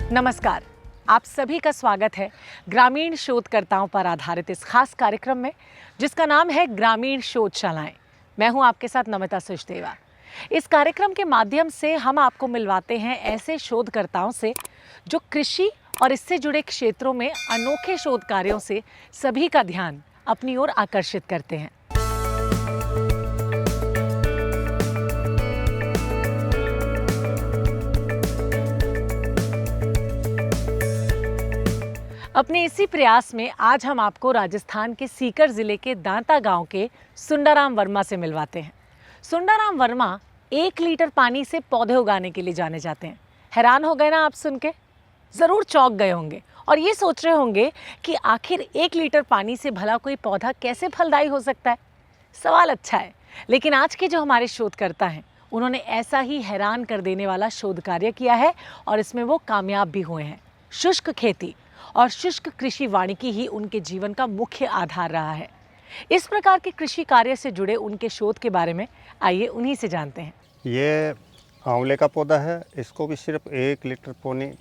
नमस्कार, आप सभी का स्वागत है ग्रामीण शोधकर्ताओं पर आधारित इस खास कार्यक्रम में जिसका नाम है ग्रामीण शोधशालाएं। मैं हूं आपके साथ नमिता सचदेवा। इस कार्यक्रम के माध्यम से हम आपको मिलवाते हैं ऐसे शोधकर्ताओं से जो कृषि और इससे जुड़े क्षेत्रों में अनोखे शोध कार्यों से सभी का ध्यान अपनी ओर आकर्षित करते हैं। अपने इसी प्रयास में आज हम आपको राजस्थान के सीकर जिले के दांता गांव के सुंडाराम वर्मा से मिलवाते हैं। सुंडाराम वर्मा 1 लीटर पानी से पौधे उगाने के लिए जाने जाते हैं। हैरान हो गए ना आप सुन के? ज़रूर चौंक गए होंगे और ये सोच रहे होंगे कि आखिर 1 लीटर पानी से भला कोई पौधा कैसे फलदायी हो सकता है। सवाल अच्छा है, लेकिन आज के जो हमारे शोधकर्ता हैं उन्होंने ऐसा ही हैरान कर देने वाला शोध कार्य किया है और इसमें वो कामयाब भी हुए हैं। शुष्क खेती और शुष्क कृषि वानिकी ही उनके जीवन का मुख्य आधार रहा है। इस प्रकार के कृषि कार्य से जुड़े उनके शोध के बारे में आइए उन्हीं से जानते हैं। ये आंवले का पौधा है। इसको भी सिर्फ 1 लीटर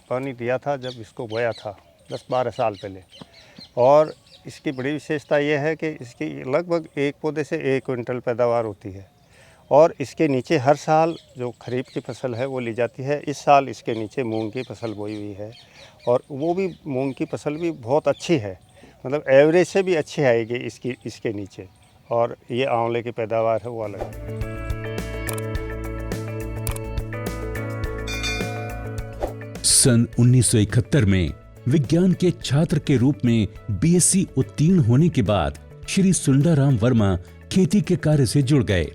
पानी दिया था जब इसको बोया था 10-12 साल पहले। और इसकी बड़ी विशेषता ये है कि इसकी लगभग एक पौधे से 1 क्विंटल पैदावार होती है। और इसके नीचे हर साल जो खरीफ की फसल है वो ली जाती है। इस साल इसके नीचे मूंग की फसल बोई हुई है और वो भी मूंग की फसल भी बहुत अच्छी है, मतलब एवरेज से भी अच्छी आएगी इसके नीचे। और ये आंवले की पैदावार है वो अलग है। सन 1971 में विज्ञान के छात्र के रूप में बीएससी उत्तीर्ण होने के बाद श्री सुंडाराम वर्मा खेती के कार्य से जुड़ गए।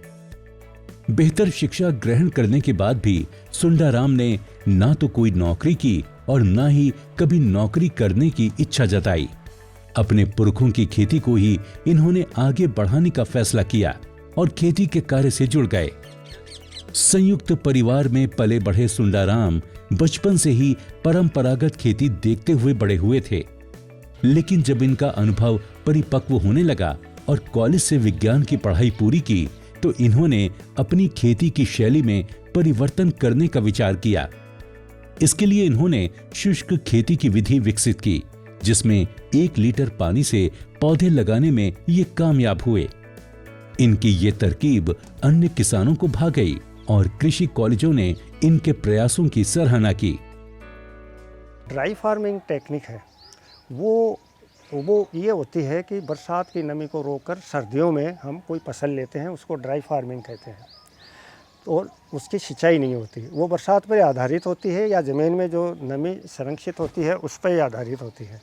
बेहतर शिक्षा ग्रहण करने के बाद भी सुंडाराम ने ना तो कोई नौकरी की और ना ही कभी नौकरी करने की इच्छा जताई। अपने पुरखों की खेती को ही इन्होंने आगे बढ़ाने का फैसला किया और खेती के कार्य से जुड़ गए। संयुक्त परिवार में पले बढ़े सुंडाराम बचपन से ही परंपरागत खेती देखते हुए बड़े हुए थे। लेकिन जब इनका अनुभव परिपक्व होने लगा और कॉलेज से विज्ञान की पढ़ाई पूरी की तो इन्होंने अपनी खेती की शैली में परिवर्तन करने का विचार किया। इसके लिए इन्होंने शुष्क खेती की विधि विकसित की, जिसमें 1 लीटर पानी से पौधे लगाने में ये कामयाब हुए। इनकी ये तरकीब अन्य किसानों को भा गई और कृषि कॉलेजों ने इनके प्रयासों की सराहना की। ड्राई फार्मिंग टेक्निक है वो ये होती है कि बरसात की नमी को रोककर सर्दियों में हम कोई फसल लेते हैं, उसको ड्राई फार्मिंग कहते हैं। और उसकी सिंचाई नहीं होती, वो बरसात पर आधारित होती है या ज़मीन में जो नमी संरक्षित होती है उस पर आधारित होती है।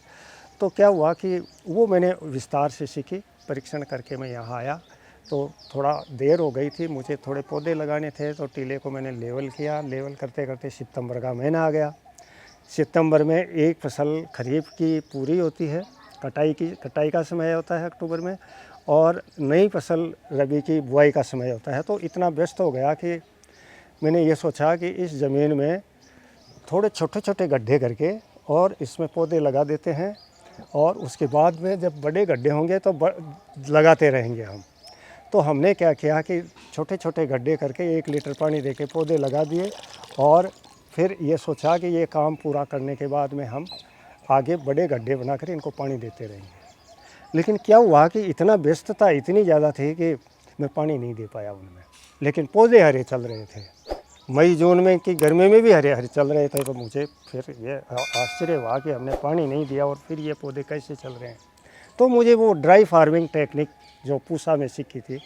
तो क्या हुआ कि वो मैंने विस्तार से सीखी, परीक्षण करके मैं यहाँ आया तो थोड़ा देर हो गई थी, मुझे थोड़े पौधे लगाने थे तो टीले को मैंने लेवल किया। लेवल करते करते सितंबर का महीना आ गया। सितंबर में एक फसल खरीफ की पूरी होती है, कटाई का समय होता है अक्टूबर में, और नई फसल रबी की बुआई का समय होता है। तो इतना व्यस्त हो गया कि मैंने ये सोचा कि इस ज़मीन में थोड़े छोटे छोटे गड्ढे करके और इसमें पौधे लगा देते हैं और उसके बाद में जब बड़े गड्ढे होंगे तो लगाते रहेंगे हम। तो हमने क्या किया कि छोटे छोटे गड्ढे करके 1 लीटर पानी देके पौधे लगा दिए और फिर ये सोचा कि ये काम पूरा करने के बाद में हम आगे बड़े गड्ढे बनाकर इनको पानी देते रहेंगे। लेकिन क्या हुआ कि इतना व्यस्तता इतनी ज़्यादा थी कि मैं पानी नहीं दे पाया उनमें। लेकिन पौधे हरे चल रहे थे, मई जून में कि गर्मी में भी हरे हरे चल रहे थे। तो मुझे फिर ये आश्चर्य हुआ कि हमने पानी नहीं दिया और फिर ये पौधे कैसे चल रहे हैं। तो मुझे वो ड्राई फार्मिंग टेक्निक जो पूसा में सीखी थी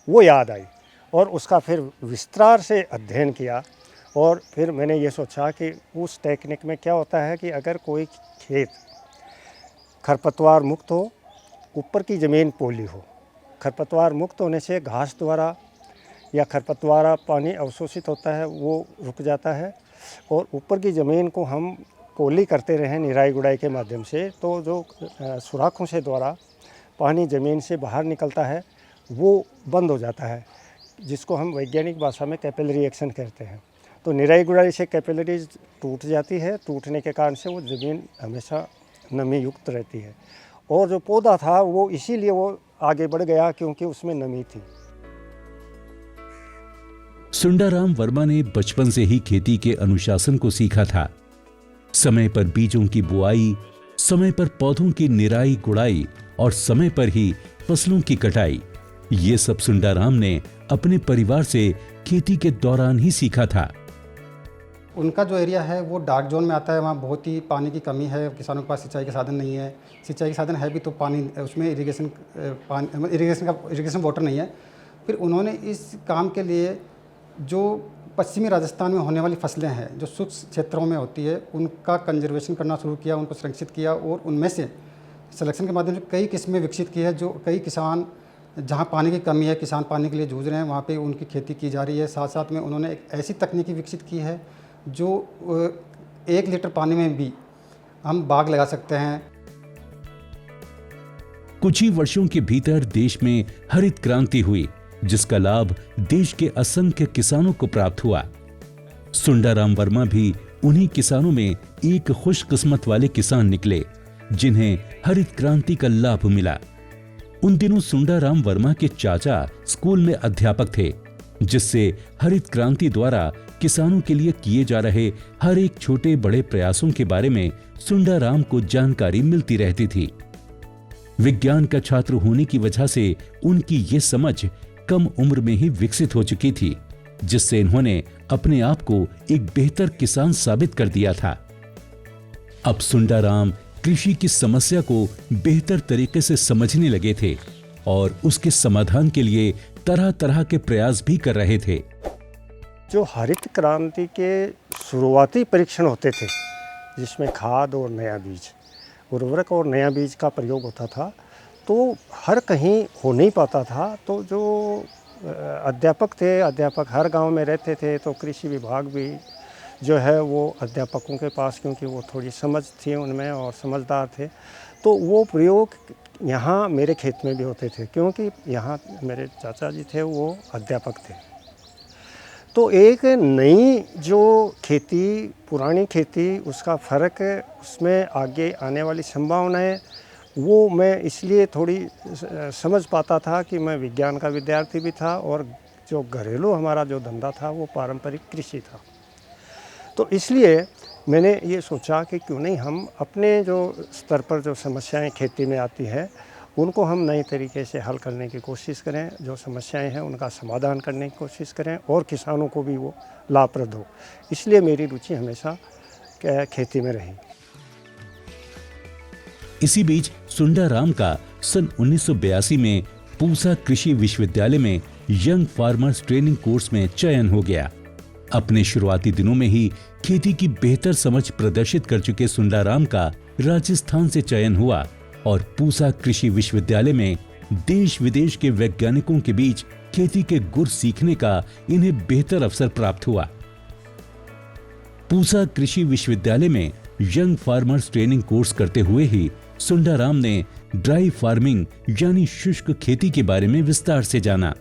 वो याद आई और उसका फिर विस्तार से अध्ययन किया। और फिर मैंने ये सोचा कि उस टेक्निक में क्या होता है कि अगर कोई खेत खरपतवार मुक्त हो, ऊपर की ज़मीन पोली हो, खरपतवार मुक्त होने से घास द्वारा या खरपतवार पानी अवशोषित होता है वो रुक जाता है और ऊपर की ज़मीन को हम पोली करते रहें निराई गुड़ाई के माध्यम से, तो जो सुराखों से द्वारा पानी ज़मीन से बाहर निकलता है वो बंद हो जाता है, जिसको हम वैज्ञानिक भाषा में कैपिलरी एक्शन कहते हैं। तो निराई गुड़ाई से कैपिलरीज टूट जाती है, टूटने के कारण से वो ज़मीन हमेशा नमी युक्त रहती है। और जो पौधा था वो इसीलिए वो आगे बढ़ गया क्योंकि उसमें नमी थी। सुंडाराम वर्मा ने बचपन से ही खेती के अनुशासन को सीखा था। समय पर बीजों की बुआई, समय पर पौधों की निराई गुड़ाई और समय पर ही फसलों की कटाई, ये सब सुंडाराम ने अपने परिवार से खेती के दौरान ही सीखा था। उनका जो एरिया है वो डार्क जोन में आता है, वहाँ बहुत ही पानी की कमी है, किसानों के पास सिंचाई के साधन नहीं है। सिंचाई के साधन है भी तो पानी उसमें इरिगेशन वाटर नहीं है। फिर उन्होंने इस काम के लिए जो पश्चिमी राजस्थान में होने वाली फसलें हैं, जो शुष्क क्षेत्रों में होती है, उनका कंजर्वेशन करना शुरू किया, उनको संरक्षित किया और उनमें से सिलेक्शन के माध्यम से कई किस्में विकसित की है। जो कई किसान, जहाँ पानी की कमी है, किसान पानी के लिए जूझ रहे हैं, वहाँ पे उनकी खेती की जा रही है। साथ साथ में उन्होंने एक ऐसी तकनीकी विकसित की है जो 1 लीटर पानी में भी हम बाग लगा सकते हैं। कुछ ही वर्षों के भीतर देश में हरित क्रांति हुई, जिसका लाभ देश के असंख्य किसानों को प्राप्त हुआ। सुंडाराम वर्मा भी उन्हीं किसानों में एक खुशकिस्मत वाले किसान निकले जिन्हें हरित क्रांति का लाभ मिला। उन दिनों सुंडाराम वर्मा के चाचा स्कूल में अध्यापक थे, जिससे हरित क्रांति द्वारा किसानों के लिए किए जा रहे हर एक छोटे बड़े प्रयासों के बारे में सुंडाराम को जानकारी मिलती रहती थी। विज्ञान का छात्र होने की वजह से उनकी ये समझ कम उम्र में ही विकसित हो चुकी थी, जिससे इन्होंने अपने आप को एक बेहतर किसान साबित कर दिया था। अब सुंडाराम कृषि की समस्या को बेहतर तरीके से समझने लगे थे और उसके समाधान के लिए तरह तरह के प्रयास भी कर रहे थे। जो हरित क्रांति के शुरुआती परीक्षण होते थे, जिसमें खाद और नया बीज, उर्वरक और नया बीज का प्रयोग होता था, तो हर कहीं हो नहीं पाता था। तो जो अध्यापक थे, अध्यापक हर गांव में रहते थे, तो कृषि विभाग भी जो है वो अध्यापकों के पास, क्योंकि वो थोड़ी समझ थी उनमें और समझदार थे, तो वो प्रयोग यहाँ मेरे खेत में भी होते थे, क्योंकि यहाँ मेरे चाचा जी थे वो अध्यापक थे। तो एक नई जो खेती, पुरानी खेती, उसका फ़र्क, उसमें आगे आने वाली संभावनाएं, वो मैं इसलिए थोड़ी समझ पाता था कि मैं विज्ञान का विद्यार्थी भी था और जो घरेलू हमारा जो धंधा था वो पारंपरिक कृषि था। तो इसलिए मैंने ये सोचा कि क्यों नहीं हम अपने जो स्तर पर जो समस्याएं खेती में आती हैं उनको हम नए तरीके से हल करने की कोशिश करें, जो समस्याएं हैं उनका समाधान करने की कोशिश करें और किसानों को भी वो लाभप्रद हो। इसलिए मेरी रुचि हमेशा खेती में रही। इसी बीच सुंडाराम का सन 1982 में पूसा कृषि विश्वविद्यालय में यंग फार्मर्स ट्रेनिंग कोर्स में चयन हो गया। अपने शुरुआती दिनों में ही खेती की बेहतर समझ प्रदर्शित कर चुके सुंडाराम का राजस्थान से चयन हुआ और पूसा कृषि विश्वविद्यालय में देश विदेश के वैज्ञानिकों के बीच खेती के गुर सीखने का इन्हें बेहतर अवसर प्राप्त हुआ। पूसा कृषि विश्वविद्यालय में यंग फार्मर्स ट्रेनिंग कोर्स करते हुए ही सुंडाराम ने ड्राई फार्मिंग यानी शुष्क खेती के बारे में विस्तार से जाना।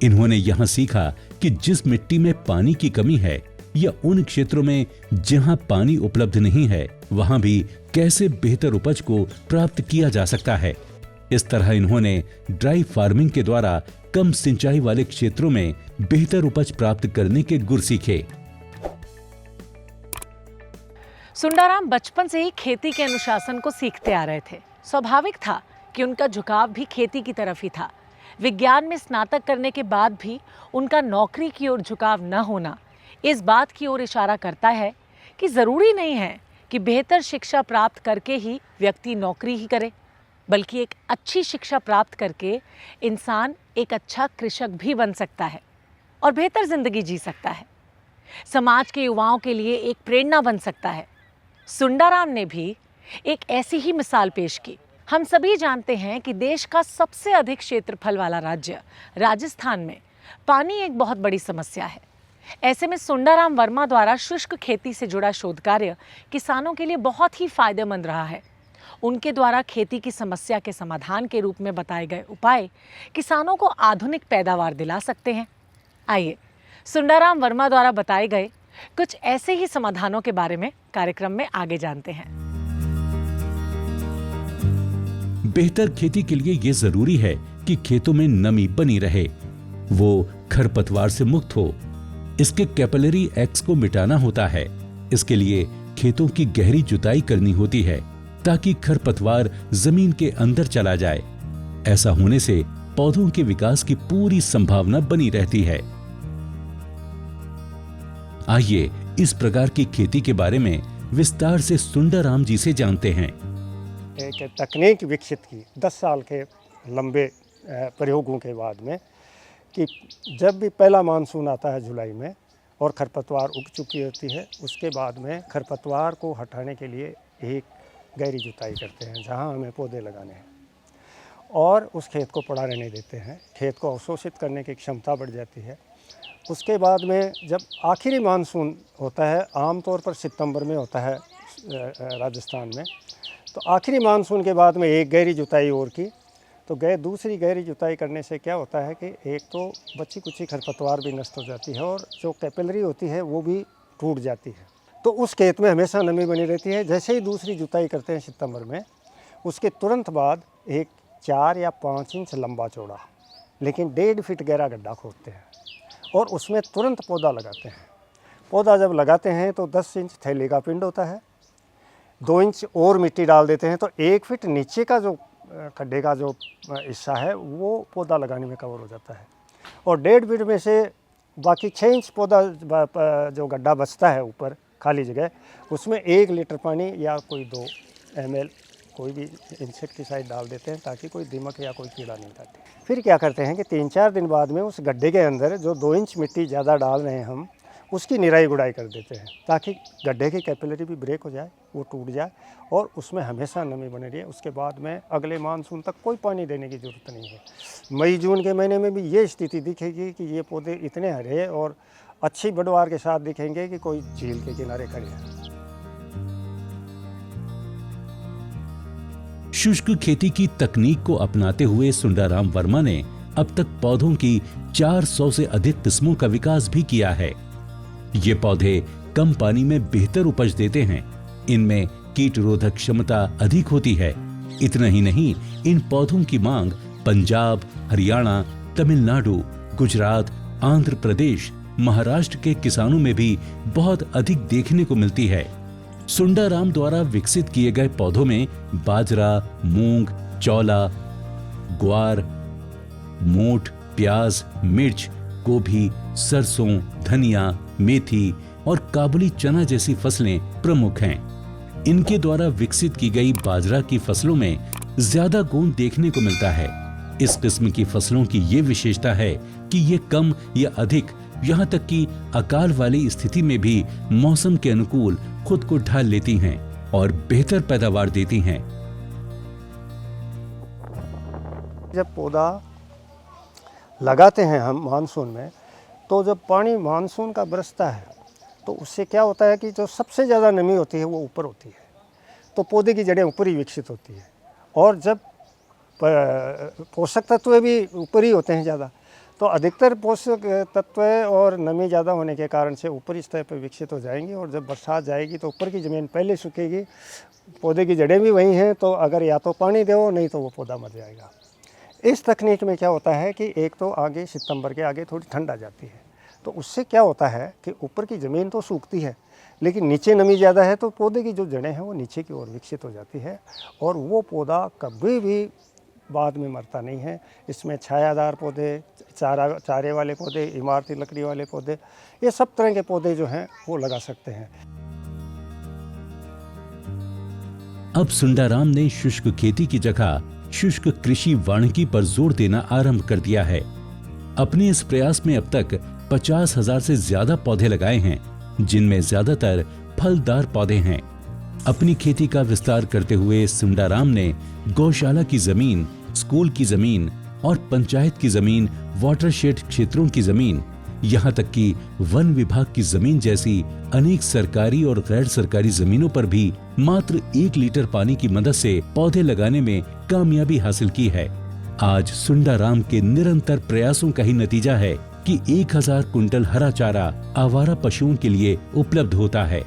इन्होंने यहाँ सीखा कि जिस मिट्टी में पानी की कमी है या उन क्षेत्रों में जहां पानी उपलब्ध नहीं है, वहां भी कैसे बेहतर उपज को प्राप्त किया जा सकता है। इस तरह इन्होंने ड्राई फार्मिंग के द्वारा कम सिंचाई वाले क्षेत्रों में बेहतर उपज प्राप्त करने के गुर सीखे। सुंडाराम बचपन से ही खेती के अनुशासन को सीखते आ रहे थे। स्वाभाविक था कि उनका झुकाव भी खेती की तरफ ही था। विज्ञान में स्नातक करने के बाद भी उनका नौकरी की ओर झुकाव न होना इस बात की ओर इशारा करता है कि ज़रूरी नहीं है कि बेहतर शिक्षा प्राप्त करके ही व्यक्ति नौकरी ही करे, बल्कि एक अच्छी शिक्षा प्राप्त करके इंसान एक अच्छा कृषक भी बन सकता है और बेहतर जिंदगी जी सकता है। समाज के युवाओं के लिए एक प्रेरणा बन सकता है। सुंडाराम ने भी एक ऐसी ही मिसाल पेश की। हम सभी जानते हैं कि देश का सबसे अधिक क्षेत्रफल वाला राज्य राजस्थान में पानी एक बहुत बड़ी समस्या है। ऐसे में सुंडाराम वर्मा द्वारा शुष्क खेती से जुड़ा शोध कार्य किसानों के लिए बहुत ही फायदेमंद रहा है। उनके द्वारा खेती की समस्या के समाधान के रूप में बताए गए उपाय किसानों को आधुनिक पैदावार दिला सकते हैं। आइए सुंडाराम वर्मा द्वारा बताए गए कुछ ऐसे ही समाधानों के बारे में कार्यक्रम में आगे जानते हैं। बेहतर खेती के लिए ये जरूरी है कि खेतों में नमी बनी रहे, वो खरपतवार से मुक्त हो। इसके कैपिलरी एक्स को मिटाना होता है। इसके लिए खेतों की गहरी जुताई करनी होती है ताकि खरपतवार जमीन के अंदर चला जाए। ऐसा होने से पौधों के विकास की पूरी संभावना बनी रहती है। आइए इस प्रकार की खेती के बारे में विस्तार से सुंदराम जी से जानते हैं। एक तकनीक विकसित की 10 साल के लंबे प्रयोगों के बाद में कि जब भी पहला मानसून आता है जुलाई में और खरपतवार उग चुकी होती है, उसके बाद में खरपतवार को हटाने के लिए एक गहरी जुताई करते हैं जहां हमें पौधे लगाने हैं और उस खेत को पड़ा रहने देते हैं। खेत को अवशोषित करने की क्षमता बढ़ जाती है। उसके बाद में जब आखिरी मानसून होता है, आमतौर पर सितंबर में होता है राजस्थान में, तो आखिरी मानसून के बाद में एक गहरी जुताई और की, तो दूसरी गहरी जुताई करने से क्या होता है कि एक तो बची कुची खरपतवार भी नष्ट हो जाती है और जो कैपिलरी होती है वो भी टूट जाती है। तो उस खेत में हमेशा नमी बनी रहती है। जैसे ही दूसरी जुताई करते हैं सितंबर में, उसके तुरंत बाद एक 4 या 5 इंच लंबा चौड़ा लेकिन 1.5 फीट गहरा गड्ढा खोदते हैं और उसमें तुरंत पौधा लगाते हैं। पौधा जब लगाते हैं तो 10 इंच थैली का पिंड होता है, 2 इंच और मिट्टी डाल देते हैं तो 1 फीट नीचे का जो गड्ढे का जो हिस्सा है वो पौधा लगाने में कवर हो जाता है और 1.5 फीट में से बाकी 6 इंच पौधा जो गड्ढा बचता है ऊपर खाली जगह, उसमें 1 लीटर पानी या कोई 2 ml कोई भी इंसेक्टिसाइड डाल देते हैं ताकि कोई दीमक या कोई कीड़ा नहीं काटे। फिर क्या करते हैं कि 3-4 दिन बाद में उस गड्ढे के अंदर जो 2 इंच मिट्टी ज़्यादा डाल रहे हैं हम, उसकी निराई गुड़ाई कर देते हैं ताकि गड्ढे की कैपिलरी भी ब्रेक हो जाए, वो टूट जाए और उसमें हमेशा नमी बनी रहे। उसके बाद में अगले मानसून तक कोई पानी देने की ज़रूरत नहीं है। मई जून के महीने में भी ये स्थिति दिखेगी कि ये पौधे इतने हरे और अच्छी बढ़वार के साथ दिखेंगे कि कोई झील के किनारे खड़े हैं। शुष्क खेती की तकनीक को अपनाते हुए सुंदराम वर्मा ने अब तक पौधों की 400 से अधिक किस्मों का विकास भी किया है। ये पौधे कम पानी में बेहतर उपज देते हैं। इनमें कीट रोधक क्षमता अधिक होती है। इतना ही नहीं, इन पौधों की मांग पंजाब, हरियाणा, तमिलनाडु, गुजरात, आंध्र प्रदेश, महाराष्ट्र के किसानों में भी बहुत अधिक देखने को मिलती है। सुंदराम द्वारा विकसित किए गए पौधों में बाजरा, मूंग, चौला, ग्वार, मोठ, प्याज, मिर्च, गोभी, सरसों, धनिया, मेथी और काबुली चना जैसी फसलें प्रमुख हैं। इनके द्वारा विकसित की गई बाजरा की फसलों में ज्यादा गुण देखने को मिलता है। इस किस्म की फसलों की ये विशेषता है कि ये कम या अधिक, यहाँ तक कि अकाल वाली स्थिति में भी मौसम के अनुकूल खुद को ढाल लेती हैं और बेहतर पैदावार देती हैं। जब पौधा लगाते हैं हम मानसून में, तो जब पानी मानसून का बरसता है तो उससे क्या होता है कि जो सबसे ज़्यादा नमी होती है वो ऊपर होती है, तो पौधे की जड़ें ऊपर ही विकसित होती है और जब पोषक तत्व भी ऊपर ही होते हैं ज़्यादा, तो अधिकतर पोषक तत्व और नमी ज़्यादा होने के कारण से ऊपरी स्तर पर विकसित हो जाएंगी और जब बरसात जाएगी तो ऊपर की ज़मीन पहले सूखेगी, पौधे की जड़ें भी वहीं हैं, तो अगर या तो पानी दो नहीं तो वो पौधा मर जाएगा। इस तकनीक में क्या होता है कि एक तो आगे सितंबर के आगे थोड़ी ठंड आ जाती है, तो उससे क्या होता है कि ऊपर की ज़मीन तो सूखती है लेकिन नीचे नमी ज़्यादा है, तो पौधे की जो जड़ें हैं वो नीचे की ओर विकसित हो जाती है और वो पौधा कभी भी बाद में मरता नहीं है। इसमें छायादार पौधे, चारे वाले पौधे, इमारती लकड़ी वाले पौधे, ये सब तरह के पौधे जो हैं वो लगा सकते हैं। अब सुंदराम ने शुष्क खेती की जगह शुष्क कृषि वानिकी पर जोर देना आरंभ कर दिया है। अपने इस प्रयास में अब तक 50,000 से ज्यादा पौधे लगाए हैं, जिनमें ज्यादातर फलदार पौधे हैं। अपनी खेती का विस्तार करते हुए सुंदराम ने गौशाला की जमीन, स्कूल की जमीन और पंचायत की जमीन, वाटरशेड क्षेत्रों की जमीन, यहाँ तक कि वन विभाग की जमीन जैसी अनेक सरकारी और गैर सरकारी जमीनों पर भी मात्र 1 लीटर पानी की मदद से पौधे लगाने में कामयाबी हासिल की है। आज सुंदराम के निरंतर प्रयासों का ही नतीजा है कि 1000 कुंटल हरा चारा आवारा पशुओं के लिए उपलब्ध होता है।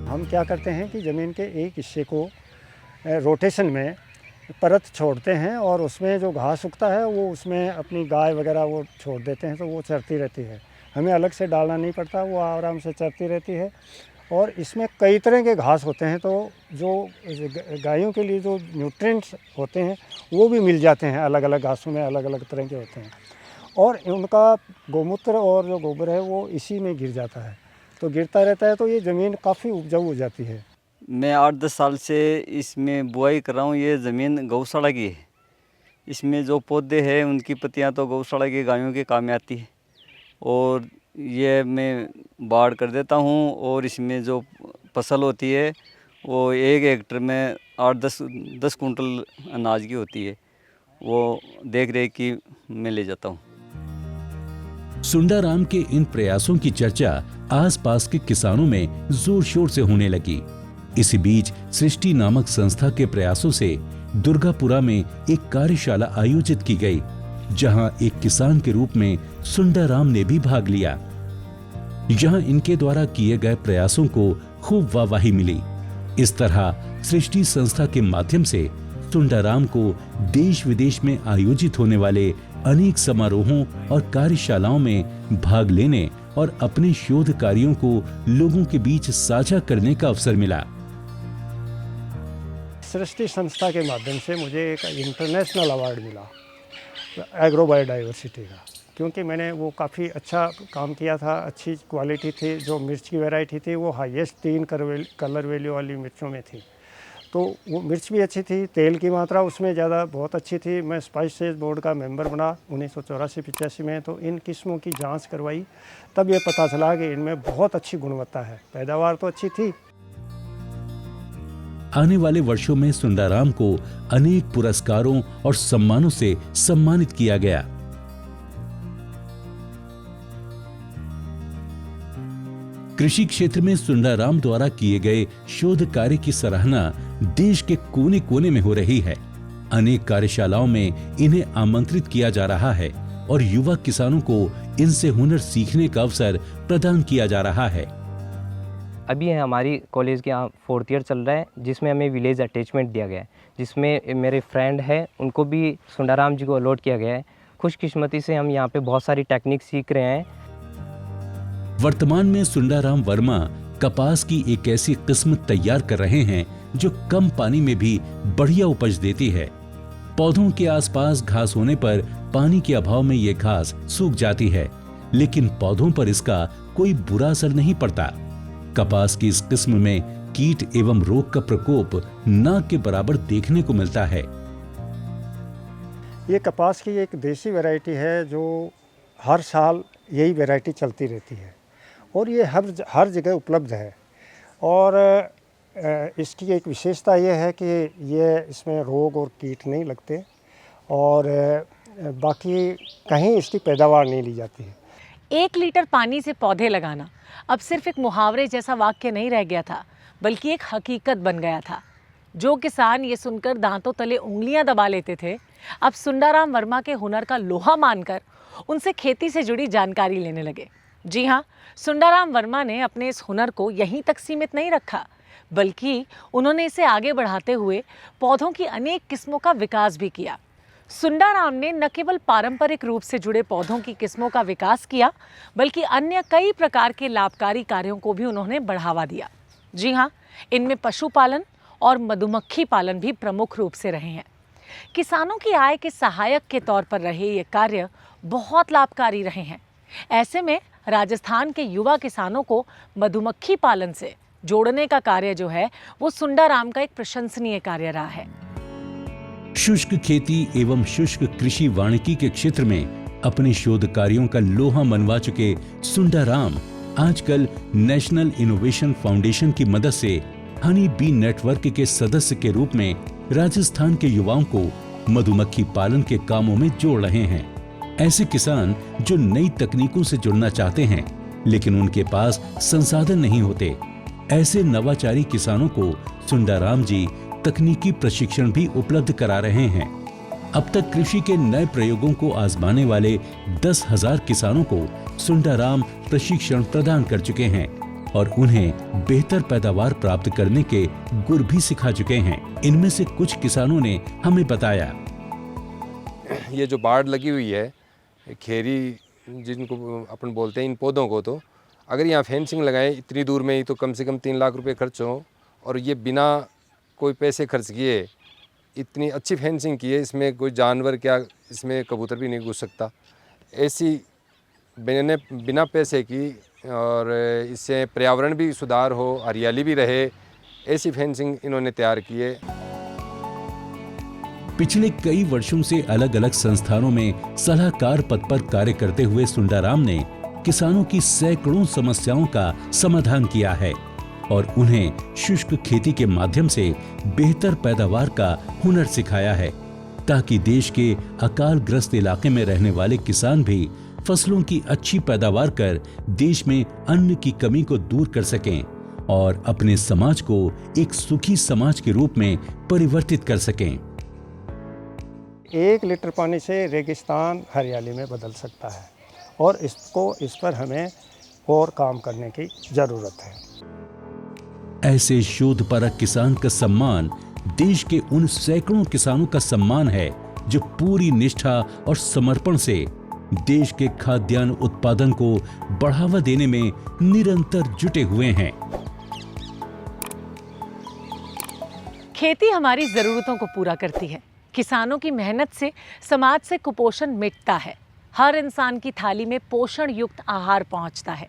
हम क्या करते हैं कि ज़मीन के एक हिस्से को रोटेशन में परत छोड़ते हैं और उसमें जो घास उगता है वो उसमें अपनी गाय वगैरह वो छोड़ देते हैं, तो वो चरती रहती है हमें अलग से डालना नहीं पड़ता, वो आराम से चरती रहती है। और इसमें कई तरह के घास होते हैं, तो जो गायों के लिए जो न्यूट्रिएंट्स होते हैं वो भी मिल जाते हैं। अलग अलग घासों में अलग अलग तरह के होते हैं, और उनका गोमूत्र और जो गोबर है वो इसी में गिर जाता है, तो गिरता रहता है, तो ये ज़मीन काफ़ी उपजाऊ हो जाती है। मैं 8-10 साल से इसमें बुआई कर रहा हूँ। ये ज़मीन गौशाला की है। इसमें जो पौधे हैं उनकी पत्तियाँ तो गौशाला की गायों के काम में आती है, और ये मैं बाड़ कर देता हूँ। और इसमें जो फसल होती है वो 1 हेक्टेयर में 8-10 कुंटल अनाज की होती है, वो देख रेख की मैं ले जाता हूँ। सुंडाराम के इन प्रयासों की चर्चा आसपास के किसानों में जोर शोर से होने लगी। इसी बीच सृष्टि नामक संस्था के प्रयासों से दुर्गापुरा में एक कार्यशाला आयोजित की गई, जहां एक किसान के रूप में सुंडाराम ने भी भाग लिया। यहां इनके द्वारा किए गए प्रयासों को खूब वाहवाही मिली। इस तरह सृष्टि संस्था के माध्यम से सुंडाराम को देश विदेश में आयोजित होने वाले अनेक समारोहों और कार्यशालाओं में भाग लेने और अपने शोध कार्यों को लोगों के बीच साझा करने का अवसर मिला। सृष्टि संस्था के माध्यम से मुझे एक इंटरनेशनल अवार्ड मिला एग्रो बायोडाइवर्सिटी का, क्योंकि मैंने वो काफ़ी अच्छा काम किया था। अच्छी क्वालिटी थी, जो मिर्च की वैरायटी थी वो हाईएस्ट 3 कलर वैल्यू वाली मिर्चों में थी, तो वो मिर्च भी अच्छी थी, तेल की मात्रा उसमें ज़्यादा बहुत अच्छी थी। मैं स्पाइसेस बोर्ड का मेंबर बना 1984-85 में, तो इन किस्मों की जांच करवाई, तब ये पता चला कि इनमें बहुत अच्छी गुणवत्ता है, पैदावार तो अच्छी थी। आने वाले वर्षों में सुंडाराम को अनेक पुरस्कारों और सम्मानों से सम्मानित किया गया। कृषि क्षेत्र में सुंडाराम द्वारा किए गए शोध कार्य की सराहना देश के कोने कोने में हो रही है। अनेक कार्यशालाओं में इन्हें आमंत्रित किया जा रहा है और युवा किसानों को इनसे हुनर सीखने का अवसर प्रदान किया जा रहा है। अभी हमारी कॉलेज के यहाँ 4th ईयर चल रहा है, जिसमें हमें विलेज अटैचमेंट दिया गया है, जिसमें मेरे फ्रेंड है उनको भी सुंडाराम जी को अलॉट किया गया है। खुशकिस्मती से हम यहाँ पे बहुत सारी टेक्निक सीख रहे हैं। वर्तमान में सुंडाराम वर्मा कपास की एक ऐसी किस्म तैयार कर रहे हैं जो कम पानी में भी बढ़िया उपज देती है। पौधों के आसपास घास होने पर पानी के अभाव में ये घास सूख जाती है, लेकिन पौधों पर इसका कोई बुरा असर नहीं पड़ता। कपास की इस किस्म में कीट एवं रोग का प्रकोप न के बराबर देखने को मिलता है। ये कपास की एक देसी वैरायटी है जो हर साल यही वैरायटी चलती रहती है, और ये हर जगह उपलब्ध है। और इसकी एक विशेषता ये है कि ये इसमें रोग और कीट नहीं लगते, और बाकी कहीं इसकी पैदावार नहीं ली जाती है। 1 लीटर पानी से पौधे लगाना अब सिर्फ एक मुहावरे जैसा वाक्य नहीं रह गया था, बल्कि एक हकीकत बन गया था। जो किसान ये सुनकर दांतों तले उंगलियां दबा लेते थे, अब सुंडाराम वर्मा के हुनर का लोहा मानकर उनसे खेती से जुड़ी जानकारी लेने लगे। जी हाँ, सुंडाराम वर्मा ने अपने इस हुनर को यहीं तक सीमित नहीं रखा, बल्कि उन्होंने इसे आगे बढ़ाते हुए पौधों की अनेक किस्मों का विकास भी किया। सुंडाराम ने न केवल पारंपरिक रूप से जुड़े पौधों की किस्मों का विकास किया, बल्कि अन्य कई प्रकार के लाभकारी कार्यों को भी उन्होंने बढ़ावा दिया। जी हाँ, इनमें पशुपालन और मधुमक्खी पालन भी प्रमुख रूप से रहे हैं। किसानों की आय के सहायक के तौर पर रहे ये कार्य बहुत लाभकारी रहे हैं। ऐसे में राजस्थान के युवा किसानों को मधुमक्खी पालन से जोड़ने का कार्य जो है वो सुंडाराम का एक प्रशंसनीय कार्य रहा है। शुष्क खेती एवं शुष्क कृषि वानिकी के क्षेत्र में अपने शोध कार्यों का लोहा मनवा चुके सुंडाराम आजकल नेशनल इनोवेशन फाउंडेशन की मदद से हनी बी नेटवर्क के सदस्य के रूप में राजस्थान के युवाओं को मधुमक्खी पालन के कामों में जोड़ रहे हैं। ऐसे किसान जो नई तकनीकों से जुड़ना चाहते हैं, लेकिन उनके पास संसाधन नहीं होते, ऐसे नवाचारी किसानों को सुंडाराम जी तकनीकी प्रशिक्षण भी उपलब्ध करा रहे हैं। अब तक कृषि के नए प्रयोगों को आजमाने वाले 10,000 किसानों को सुंडाराम प्रशिक्षण प्रदान कर चुके हैं और उन्हें बेहतर पैदावार प्राप्त करने के गुर भी सिखा चुके हैं। इनमें से कुछ किसानों ने हमें बताया। ये जो बाढ़ लगी हुई है खेरी जिनको अपन बोलते हैं इन पौधों को, तो अगर यहाँ फेंसिंग लगाएं इतनी दूर में ही तो कम से कम 3 लाख रुपए खर्च हो, और ये बिना कोई पैसे खर्च किए इतनी अच्छी फेंसिंग की है, इसमें कोई जानवर क्या, इसमें कबूतर भी नहीं घुस सकता, ऐसी बिना पैसे की, और इससे पर्यावरण भी सुधार हो, हरियाली भी रहे, ऐसी फेंसिंग इन्होंने तैयार की है। पिछले कई वर्षों से अलग अलग संस्थानों में सलाहकार पद पर कार्य करते हुए सुंदराराम ने किसानों की सैकड़ों समस्याओं का समाधान किया है और उन्हें शुष्क खेती के माध्यम से बेहतर पैदावार का हुनर सिखाया है, ताकि देश के अकालग्रस्त इलाके में रहने वाले किसान भी फसलों की अच्छी पैदावार कर देश में अन्न की कमी को दूर कर सकें और अपने समाज को एक सुखी समाज के रूप में परिवर्तित कर सकें। 1 लीटर पानी से रेगिस्तान हरियाली में बदल सकता है और इस पर हमें और काम करने की ज़रूरत है। ऐसे शोधपरक किसान का सम्मान देश के उन सैकड़ों किसानों का सम्मान है जो पूरी निष्ठा और समर्पण से देश के खाद्यान्न उत्पादन को बढ़ावा देने में निरंतर जुटे हुए हैं। खेती हमारी जरूरतों को पूरा करती है। किसानों की मेहनत से समाज से कुपोषण मिटता है, हर इंसान की थाली में पोषण युक्त आहार पहुंचता है।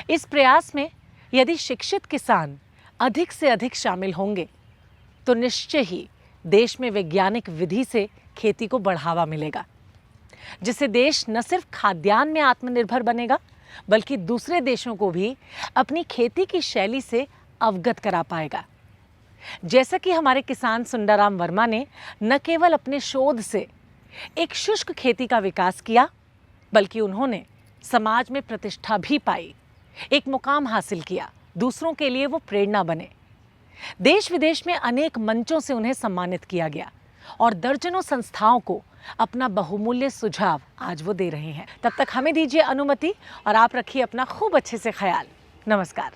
इस प्रयास में यदि शिक्षित किसान अधिक से अधिक शामिल होंगे तो निश्चय ही देश में वैज्ञानिक विधि से खेती को बढ़ावा मिलेगा, जिससे देश न सिर्फ खाद्यान्न में आत्मनिर्भर बनेगा बल्कि दूसरे देशों को भी अपनी खेती की शैली से अवगत करा पाएगा। जैसा कि हमारे किसान सुंदराराम वर्मा ने न केवल अपने शोध से एक शुष्क खेती का विकास किया, बल्कि उन्होंने समाज में प्रतिष्ठा भी पाई, एक मुकाम हासिल किया, दूसरों के लिए वो प्रेरणा बने। देश विदेश में अनेक मंचों से उन्हें सम्मानित किया गया और दर्जनों संस्थाओं को अपना बहुमूल्य सुझाव आज वो दे रहे हैं। तब तक हमें दीजिए अनुमति और आप रखिए अपना खूब अच्छे से ख्याल। नमस्कार।